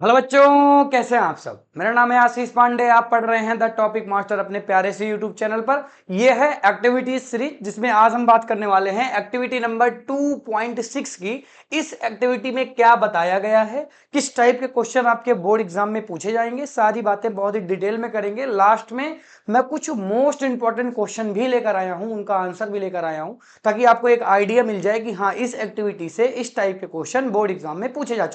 Hello बच्चों, कैसे हैं आप सब। मेरा नाम है आशीष पांडे। आप पढ़ रहे हैं द टॉपिक मास्टर अपने प्यारे से यूट्यूब चैनल पर। यह है एक्टिविटी सीरीज जिसमें आज हम बात करने वाले हैं एक्टिविटी नंबर 2.6 की। इस एक्टिविटी में क्या बताया गया है, किस टाइप के क्वेश्चन आपके बोर्ड एग्जाम में पूछे जाएंगे, सारी बातें बहुत ही डिटेल में करेंगे। लास्ट में मैं कुछ मोस्ट इंपॉर्टेंट क्वेश्चन भी लेकर आया हूं, उनका आंसर भी लेकर आया हूं, ताकि आपको एक आइडिया मिल जाए कि हाँ, इस एक्टिविटी से इस टाइप के क्वेश्चन बोर्ड एग्जाम में पूछे जा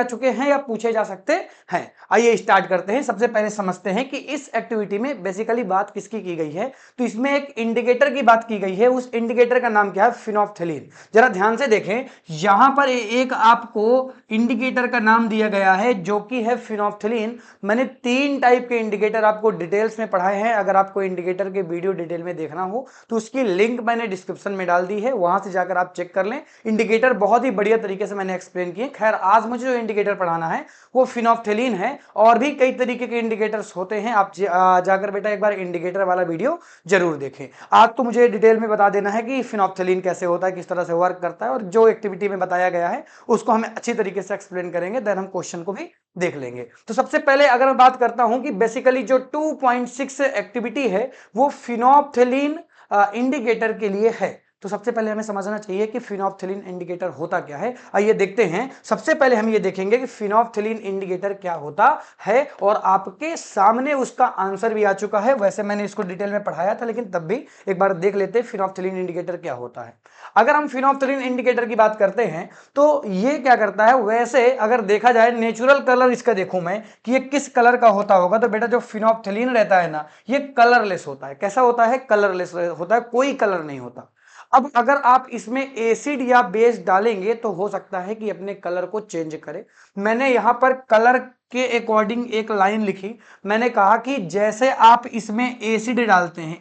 चुके हैं या पूछे जा सकते हैं। आइए स्टार्ट करते हैं। सबसे पहले समझते हैं कि इस एक्टिविटी में बेसिकली बात किसकी की गई है। तो इसमें एक इंडिकेटर की बात की गई है। उस इंडिकेटर का नाम क्या है? फिनोल्फ्थेलीन। जरा ध्यान से देखें, यहां पर एक आपको इंडिकेटर का नाम दिया गया है जो कि है फिनोल्फ्थेलीन। मैंने 3 टाइप के इंडिकेटर आपको डिटेल्स में पढ़ाए हैं। अगर आपको इंडिकेटर के वीडियो डिटेल में देखना हो तो उसकी लिंक मैंने डिस्क्रिप्शन में डाल दी है, वहां से जाकर आप चेक कर लें। इंडिकेटर बहुत ही बढ़िया तरीके से मैंने एक्सप्लेन किए। खैर, आज मुझे जो इंडिकेटर पढ़ाना है वो फिनोल्फ्थेलीन है। और भी कई तरीके के इंडिकेटर्स होते हैं। आप जाकर बेटा एक बार इंडिकेटर वाला वीडियो जरूर देखें। आज तो मुझे डिटेल में बता देना है कि फिनोल्फ्थेलीन कैसे होता है, किस तरह से वर्क करता है, और जो एक्टिविटी में बताया गया है उसको हमें अच्छी तरीके से एक्सप्लेन करेंगे। देन हम क्वेश्चन को भी देख लेंगे। तो सबसे पहले अगर मैं बात करता हूं कि बेसिकली जो 2.6 एक्टिविटी है वो फिनोल्फ्थेलीन इंडिकेटर के लिए है। तो सबसे पहले हमें समझना चाहिए कि फिनोल्फ्थेलीन इंडिकेटर होता क्या है। आइए देखते हैं। सबसे पहले हम ये देखेंगे कि फिनोल्फ्थेलीन इंडिकेटर क्या होता है, और आपके सामने उसका आंसर भी आ चुका है। वैसे मैंने इसको डिटेल में पढ़ाया था, लेकिन तब भी एक बार देख लेते हैं फिनोल्फ्थेलीन इंडिकेटर क्या होता है। अगर हम फिनोल्फ्थेलीन इंडिकेटर की बात करते हैं तो ये क्या करता है, वैसे अगर देखा जाए नेचुरल कलर इसका देखूं मैं कि ये किस कलर का होता होगा, तो बेटा जो फिनोल्फ्थेलीन रहता है ना, ये कलरलेस होता है। कैसा होता है? कलरलेस होता है, कोई कलर नहीं होता। अब अगर आप इसमें एसिड या बेस डालेंगे तो हो सकता है कि अपने कलर को चेंज करे। मैंने यहां पर कलर के अकॉर्डिंग एक लाइन लिखी। मैंने कहा कि जैसे आप इसमें एसिड डालते हैं,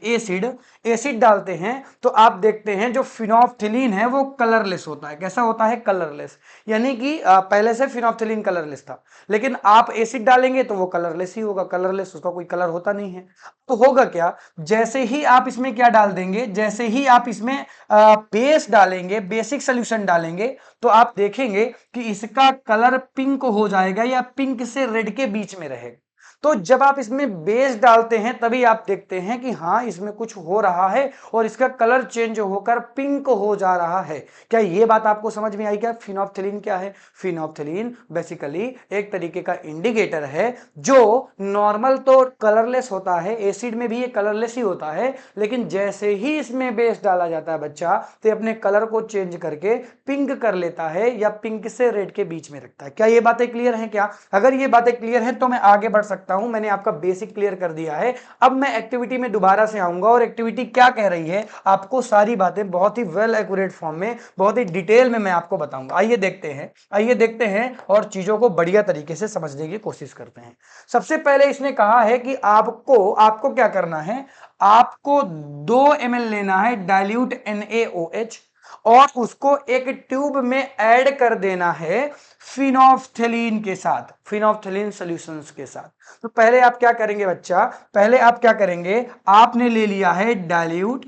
एसिड डालते हैं तो आप देखते हैं जो फिनोल्फ्थेलीन है वो कलरलेस होता है। कैसा होता है? कलरलेस। यानी कि पहले से फिनोल्फ्थेलीन कलरलेस था, लेकिन आप एसिड डालेंगे तो वो कलरलेस ही होगा। कलरलेस, उसका कोई कलर होता नहीं है। तो होगा क्या, जैसे ही आप इसमें क्या डाल देंगे, जैसे ही आप इसमें बेस डालेंगे, बेसिक सोल्यूशन डालेंगे, तो आप देखेंगे कि इसका कलर पिंक हो जाएगा या पिंक से रेड के बीच में रहेगा। तो जब आप इसमें बेस डालते हैं तभी आप देखते हैं कि हाँ, इसमें कुछ हो रहा है और इसका कलर चेंज होकर पिंक हो जा रहा है। क्या ये बात आपको समझ में आई? क्या फिनोल्फ्थेलीन क्या है? फिनोल्फ्थेलीन बेसिकली एक तरीके का इंडिकेटर है जो नॉर्मल तो कलरलेस होता है, एसिड में भी ये कलरलेस ही होता है, लेकिन जैसे ही इसमें बेस डाला जाता है बच्चा, तो अपने कलर को चेंज करके पिंक कर लेता है या पिंक से रेड के बीच में रखता है। क्या ये बातें क्लियर हैं? क्या अगर ये बातें क्लियर हैं तो मैं आगे बढ़ सकता हूं। मैंने आपका बेसिक क्लियर कर दिया है। अब मैं एक्टिविटी में दोबारा से आऊंगा और एक्टिविटी क्या कह रही है आपको सारी बातें बहुत ही वेल एक्यूरेट फॉर्म में, बहुत ही डिटेल में मैं आपको बताऊंगा। आइए देखते हैं, आइए देखते हैं और चीजों को बढ़िया तरीके से समझने की कोशिश करते हैं। सबसे पहले इसने कहा है कि आपको आपको क्या करना है, आपको 2 ml लेना है डाइल्यूट NaOH और उसको एक ट्यूब में ऐड कर देना है फिनोल्फ्थेलीन के साथ, फिनोल्फ्थेलीन सॉल्यूशंस के साथ। तो पहले आप क्या करेंगे बच्चा, पहले आप क्या करेंगे, आपने ले लिया है डाइल्यूट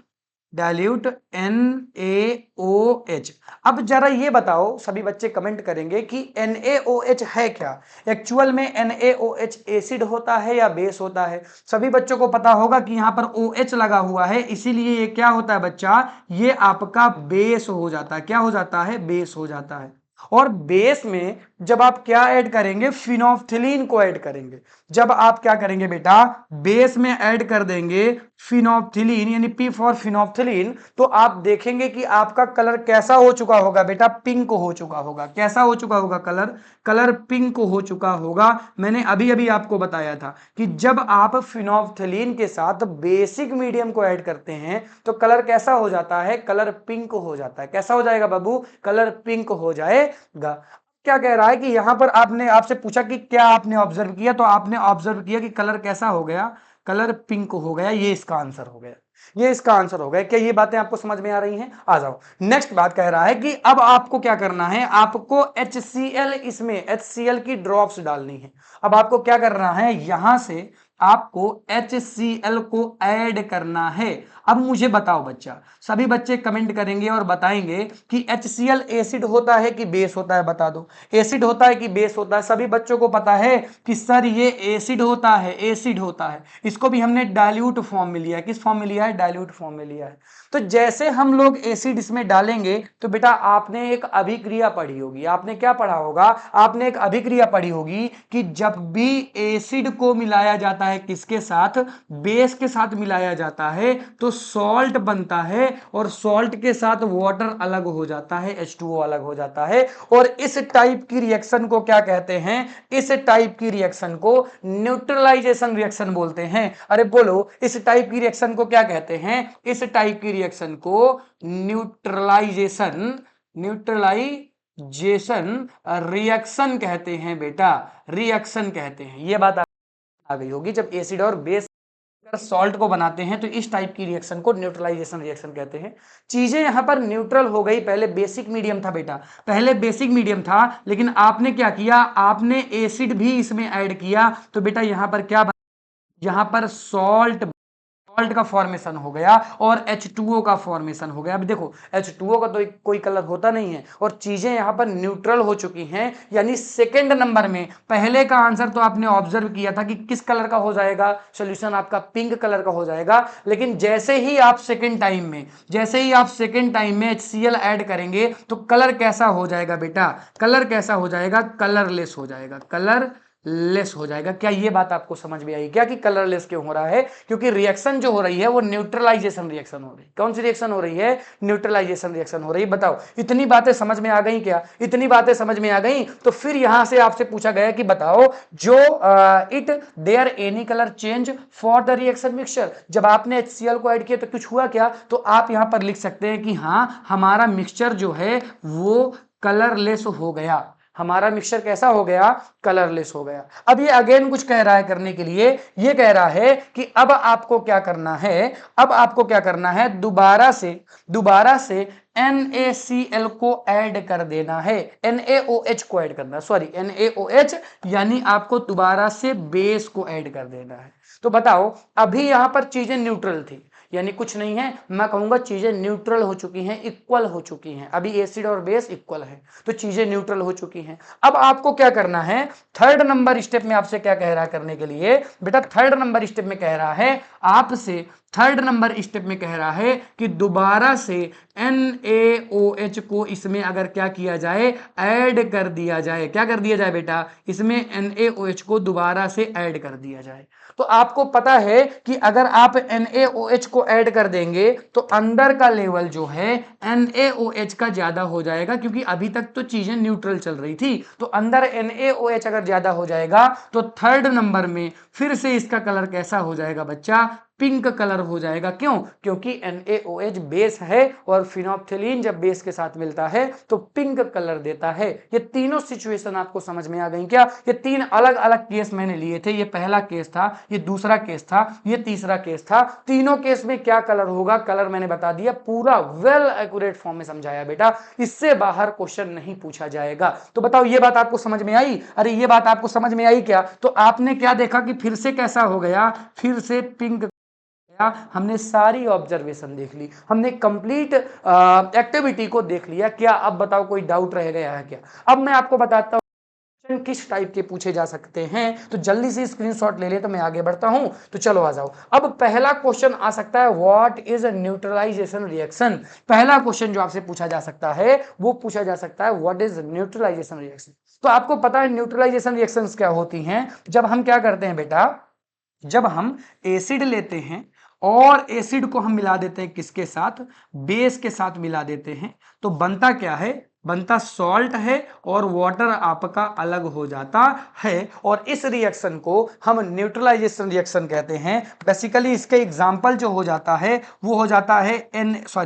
डाइल्यूट NaOH। अब जरा ये बताओ, सभी बच्चे कमेंट करेंगे कि NaOH है क्या। एक्चुअल में NaOH एसिड होता है या बेस होता है? सभी बच्चों को पता होगा कि यहां पर OH लगा हुआ है, इसीलिए ये क्या होता है बच्चा, ये आपका बेस हो जाता है। क्या हो जाता है? बेस हो जाता है। और बेस में जब आप क्या ऐड करेंगे, फिनोल्फ्थेलीन को ऐड करेंगे। जब आप क्या करेंगे बेटा, बेस में ऐड कर देंगे फिनोल्फ्थेलीन, यानी P फॉर फिनोल्फ्थेलीन, तो आप देखेंगे कि आपका कलर कैसा हो चुका होगा बेटा, पिंक हो चुका होगा। कैसा हो चुका होगा? कलर कलर पिंक हो चुका होगा। मैंने अभी अभी आपको बताया था कि जब आप फिनोल्फ्थेलीन के साथ बेसिक मीडियम को ऐड करते हैं तो कलर कैसा हो जाता है? कलर पिंक हो जाता है। कैसा हो जाएगा बाबू? कलर पिंक हो जाएगा। क्या कह रहा है कि यहां पर आपने, आपसे पूछा कि क्या आपने ऑब्जर्व किया, तो आपने ऑब्जर्व किया कि कलर कैसा हो गया, कलर पिंक हो गया। ये इसका आंसर हो गया, ये इसका आंसर हो गया। क्या ये बातें आपको समझ में आ रही हैं? आ जाओ, नेक्स्ट बात कह रहा है कि अब आपको क्या करना है, आपको HCl, इसमें HCl की ड्रॉप्स डालनी है। अब आपको क्या करना है, यहां से आपको HCl को ऐड करना है। अब मुझे बताओ बच्चा, सभी बच्चे कमेंट करेंगे और बताएंगे कि HCl एसिड होता है कि बेस होता है, बता दो। एसिड होता है कि बेस होता है? सभी बच्चों को पता है कि सर ये एसिड होता है, एसिड होता है। इसको भी हमने डाइल्यूट फॉर्म में लिया है। किस फॉर्म में लिया है? डाइल्यूट फॉर्म में लिया है। तो जैसे हम लोग एसिड इसमें डालेंगे तो बेटा आपने एक अभिक्रिया पढ़ी होगी। आपने क्या पढ़ा होगा? आपने एक अभिक्रिया पढ़ी होगी कि जब भी एसिड को मिलाया जाता है किसके साथ? बेस के साथ मिलाया जाता है तो सॉल्ट बनता है, और सॉल्ट के साथ वाटर अलग हो जाता है, H2O अलग हो जाता है। और इस टाइप की रिएक्शन को क्या कहते हैं? इस टाइप की रिएक्शन को न्यूट्रलाइजेशन रिएक्शन बोलते हैं। अरे बोलो, इस टाइप की रिएक्शन को क्या कहते हैं? इस टाइप की रिएक्शन को न्यूट्रलाइजेशन रिएक्शन कहते हैं बेटा, रिएक्शन कहते हैं। ये बात आ गई होगी। जब एसिड और बेस सॉल्ट को बनाते हैं तो इस टाइप की रिएक्शन को न्यूट्रलाइजेशन रिएक्शन कहते हैं। चीजें यहां पर न्यूट्रल हो गई। पहले बेसिक मीडियम था बेटा, पहले बेसिक मीडियम था, लेकिन आपने क्या किया? आपने एसिड भी इसमें ऐड किया तो बेटा यहां पर क्या बना? यहां पर सॉल्ट का फॉर्मेशन हो गया और H2O का फॉर्मेशन हो गया। अब देखो, H2O का तो कोई कलर होता नहीं है और चीजें यहां पर न्यूट्रल हो चुकी हैं। यानी सेकंड नंबर में, पहले का आंसर तो आपने ऑब्जर्व किया था कि किस कलर का हो जाएगा? सॉल्यूशन आपका पिंक कलर का हो जाएगा। लेकिन जैसे ही आप सेकंड टाइम में HCl ऐड करेंगे तो कलर कैसा हो जाएगा बेटा? कलर कैसा हो जाएगा? कलरलेस हो जाएगा, कलरलेस हो जाएगा। क्या ये बात आपको समझ में आई क्या कि कलरलेस क्यों हो रहा है? क्योंकि रिएक्शन जो हो रही है वो न्यूट्रलाइजेशन रिएक्शन हो रही है। कौन सी रिएक्शन हो रही है? न्यूट्रलाइजेशन रिएक्शन हो रही है। बताओ, इतनी बातें समझ में आ गई क्या? इतनी बातें समझ में आ गई? तो फिर यहां से आपसे पूछा गया कि बताओ, जो it there any colour change for the reaction mixture. जब आपने HCl को ऐड किया तो कुछ हुआ क्या? तो आप यहां पर लिख सकते हैं कि हाँ, हमारा मिक्सचर जो है वो कलरलेस हो गया। हमारा मिक्सचर कैसा हो गया? कलरलेस हो गया। अब ये अगेन कुछ कह रहा है करने के लिए। ये कह रहा है कि अब आपको क्या करना है? अब आपको क्या करना है? दोबारा से NaCl को ऐड कर देना है, NaOH को ऐड करना, सॉरी NaOH, यानी आपको दोबारा से बेस को ऐड कर देना है। तो बताओ, अभी यहां पर चीजें न्यूट्रल थी, यानी कुछ नहीं है, मैं कहूंगा चीजें न्यूट्रल हो चुकी हैं, इक्वल हो चुकी हैं। अभी एसिड और बेस इक्वल है तो चीजें न्यूट्रल हो चुकी हैं। अब आपको क्या करना है? थर्ड नंबर स्टेप में आपसे क्या कह रहा है करने के लिए? बेटा थर्ड नंबर स्टेप में कह रहा है आपसे, थर्ड नंबर स्टेप में कह रहा है कि दोबारा से NaOH को इसमें अगर क्या किया जाए? ऐड कर दिया जाए। क्या कर दिया जाए बेटा? इसमें NaOH को दोबारा से ऐड कर दिया जाए। तो आपको पता है कि अगर आप NaOH को ऐड कर देंगे तो अंदर का लेवल जो है NaOH का ज्यादा हो जाएगा, क्योंकि अभी तक तो चीजें न्यूट्रल चल रही थी। तो अंदर NaOH अगर ज्यादा हो जाएगा तो थर्ड नंबर में फिर से इसका कलर कैसा हो जाएगा बच्चा? पिंक कलर हो जाएगा। क्यों? क्योंकि NaOH बेस है और फिनोप्थिलीन जब बेस के साथ मिलता है तो पिंक कलर देता है। ये तीनों सिचुएशन आपको समझ में आ गई क्या? ये तीन अलग अलग केस मैंने लिए थे। ये पहला केस था, ये दूसरा केस था, ये तीसरा केस था। तीनों केस में क्या कलर होगा? कलर मैंने बता दिया, पूरा वेल एक्यूरेट फॉर्म में समझाया बेटा। इससे बाहर क्वेश्चन नहीं पूछा जाएगा। तो बताओ, ये बात आपको समझ में आई? अरे ये बात आपको समझ में आई क्या? तो आपने क्या देखा कि फिर से कैसा हो गया? फिर से पिंक। हमने सारी ऑब्जर्वेशन देख ली, हमने कंप्लीट एक्टिविटी को देख लिया। क्या अब बताओ कोई डाउट रह गया है क्या? अब मैं आपको बताता हूं किस टाइप के पूछे जा सकते हैं। तो जल्दी से स्क्रीनशॉट ले ले तो मैं आगे बढ़ता हूं। तो चलो आ जाओ। अब पहला क्वेश्चन आ सकता है, व्हाट इज न्यूट्रलाइजेशन रिएक्शन। पहला क्वेश्चन जो आपसे पूछा जा सकता है वो पूछा जा सकता है, व्हाट इज न्यूट्रलाइजेशन रिएक्शन। तो आपको पता है न्यूट्रलाइजेशन रिएक्शंस क्या होती हैं? जब हम क्या करते हैं बेटा, जब हम एसिड लेते हैं और एसिड को हम मिला देते हैं किसके साथ? बेस के साथ मिला देते हैं, तो बनता क्या है? बनता सॉल्ट है और वाटर आपका अलग हो जाता है। और इस रिएक्शन को हम न्यूट्रलाइजेशन रिएक्शन कहते हैं। बेसिकली इसके एग्जांपल जो हो जाता है वो हो जाता है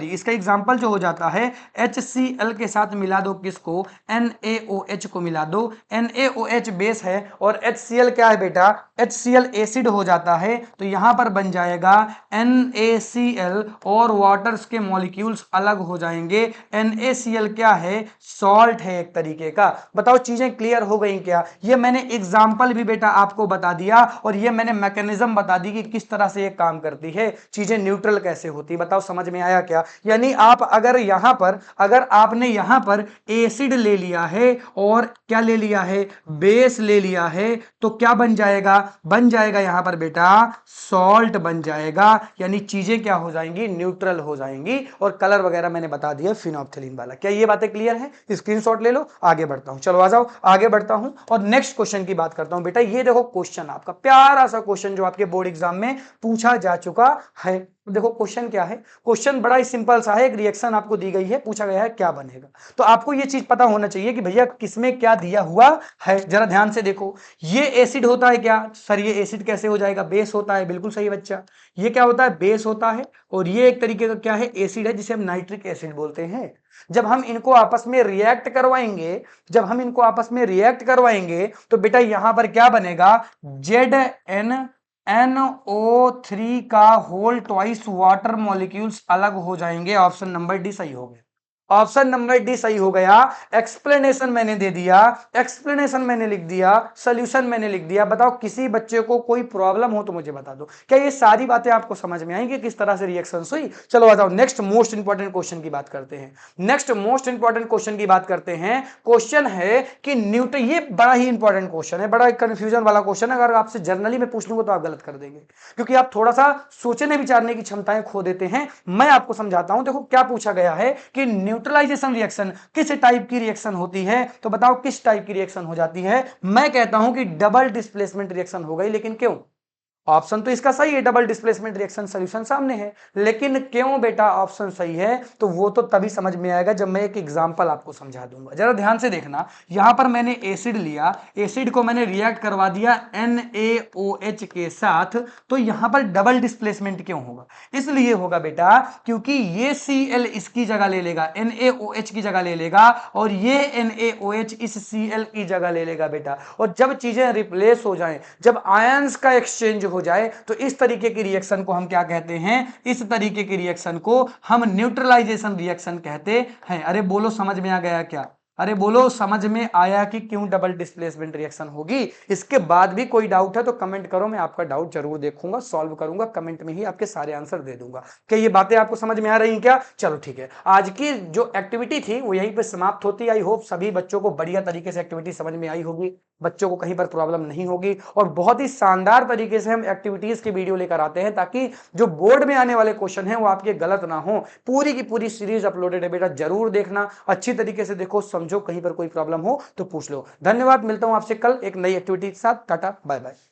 इसका एग्जांपल जो हो जाता है HCl के साथ मिला दो किसको? NaOH को मिला दो। NaOH बेस है और HCl क्या है बेटा? HCl एसिड हो जाता है। तो यहां पर बन जाएगा NaCl और वाटर्स के मॉलिक्यूल्स अलग हो जाएंगे। NaCl क्या है? सॉल्ट है एक तरीके का। बताओ चीजें क्लियर हो गई क्या? ये मैंने एग्जाम्पल भी बेटा आपको बता दिया और ये मैंने मैकेनिज्म बता दी कि किस तरह से ये काम करती है, चीजें न्यूट्रल कैसे होती। बताओ समझ में आया क्या? यानी आप अगर यहां पर, अगर आपने यहां पर एसिड ले लिया है और क्या ले लिया है, बेस ले लिया है, तो क्या बन जाएगा? बन जाएगा यहां पर बेटा सॉल्ट बन जाएगा, यानी चीजें क्या हो जाएंगी, न्यूट्रल हो जाएंगी। और कलर वगैरह मैंने बता दिया फिनोप्थिलीन वाला। क्या ये बातें क्लियर है? स्क्रीनशॉट ले लो, आगे बढ़ता हूं। चलो आ जाओ, आगे बढ़ता हूं और नेक्स्ट क्वेश्चन की बात करता हूं। बेटा ये देखो क्वेश्चन, आपका प्यारा सा क्वेश्चन जो आपके बोर्ड एग्जाम में पूछा जा चुका है। देखो क्वेश्चन क्या है, क्वेश्चन बड़ा ही सिंपल सा है, एक रिएक्शन आपको दी गई है, पूछा गया है क्या बनेगा। तो आपको ये चीज पता होना चाहिए कि भैया किसमें क्या दिया हुआ है। जरा ध्यान से देखो, ये एसिड होता है क्या सर? ये एसिड कैसे हो जाएगा? बेस होता है, बिल्कुल सही बच्चा। ये क्या होता है? बेस होता है। और ये एक तरीके का क्या है, एसिड है, जिसे हम नाइट्रिक एसिड बोलते हैं। जब हम इनको आपस में रिएक्ट करवाएंगे, जब हम इनको आपस में रिएक्ट करवाएंगे तो बेटा यहां पर क्या बनेगा, ZnNO3 का होल ट्वाइस वाटर मॉलिक्यूल्स अलग हो जाएंगे। ऑप्शन नंबर डी सही हो गया। ऑप्शन नंबर डी सही हो गया। एक्सप्लेनेशन मैंने दे दिया, एक्सप्लेनेशन मैंने लिख दिया, सॉल्यूशन मैंने लिख दिया। बताओ किसी बच्चे को कोई प्रॉब्लम हो तो मुझे बता दो। क्या ये सारी बातें आपको समझ में आएंगी किस तरह से रिएक्शन हुई? चलो बताओ नेक्स्ट मोस्ट इंपॉर्टेंट क्वेश्चन की बात करते हैं। नेक्स्ट मोस्ट इंपॉर्टेंट क्वेश्चन की बात करते हैं। क्वेश्चन है कि न्यूटन, ये बड़ा ही इंपॉर्टेंट क्वेश्चन है, बड़ा कंफ्यूजन वाला क्वेश्चन है। अगर आपसे जर्नली में पूछ लूंगा तो आप गलत कर देंगे, क्योंकि आप थोड़ा सा सोचने विचारने की क्षमताएं खो देते हैं। मैं आपको समझाता हूं। देखो क्या पूछा गया है कि न्यूट्रलाइजेशन रिएक्शन किस टाइप की रिएक्शन होती है, तो बताओ किस टाइप की रिएक्शन हो जाती है। मैं कहता हूं कि डबल डिस्प्लेसमेंट रिएक्शन हो गई, लेकिन क्यों? ऑप्शन तो इसका सही है, डबल डिस्प्लेसमेंट रिएक्शन, सॉल्यूशन सामने है, लेकिन क्यों बेटा ऑप्शन सही है? तो वो तो तभी समझ में आएगा जब मैं एक एग्जांपल आपको समझा दूंगा। जरा ध्यान से देखना, यहां पर मैंने एसिड लिया, एसिड को मैंने रिएक्ट करवा दिया NaOH के साथ, तो यहां पर डबल डिस्प्लेसमेंट क्यों होगा? इसलिए होगा बेटा क्योंकि ये Cl इसकी जगह ले लेगा, NaOH की जगह ले लेगा, और ये NaOH इस Cl की जगह ले लेगा बेटा। और जब चीजें रिप्लेस हो जाएं, जब आयंस का एक्सचेंज हो जाए, तो इस तरीके की रिएक्शन को हम क्या कहते हैं? इस तरीके की रिएक्शन को हम न्यूट्रलाइजेशन रिएक्शन कहते हैं। अरे बोलो समझ में आ गया क्या? अरे बोलो समझ में आया कि क्यों डबल डिस्प्लेसमेंट रिएक्शन होगी? इसके बाद भी कोई डाउट है तो कमेंट करो, मैं आपका डाउट जरूर देखूंगा, सॉल्व करूंगा, कमेंट में ही आपके सारे आंसर दे दूंगा। क्या ये बातें आपको समझ में आ रही हैं क्या? चलो ठीक है, आज की जो एक्टिविटी थी वो यहीं पे समाप्त होती है। आई होप सभी बच्चों को बढ़िया तरीके से एक्टिविटी समझ में आई होगी, बच्चों को कहीं पर प्रॉब्लम नहीं होगी, और बहुत ही शानदार तरीके से हम एक्टिविटीज की वीडियो लेकर आते हैं ताकि जो बोर्ड में आने वाले क्वेश्चन हैं वो आपके गलत ना हो। पूरी की पूरी सीरीज अपलोडेड है बेटा, जरूर देखना, अच्छी तरीके से देखो, समझो, कहीं पर कोई प्रॉब्लम हो तो पूछ लो। धन्यवाद, मिलता हूं आपसे कल एक नई एक्टिविटी के साथ। टाटा बाय बाय।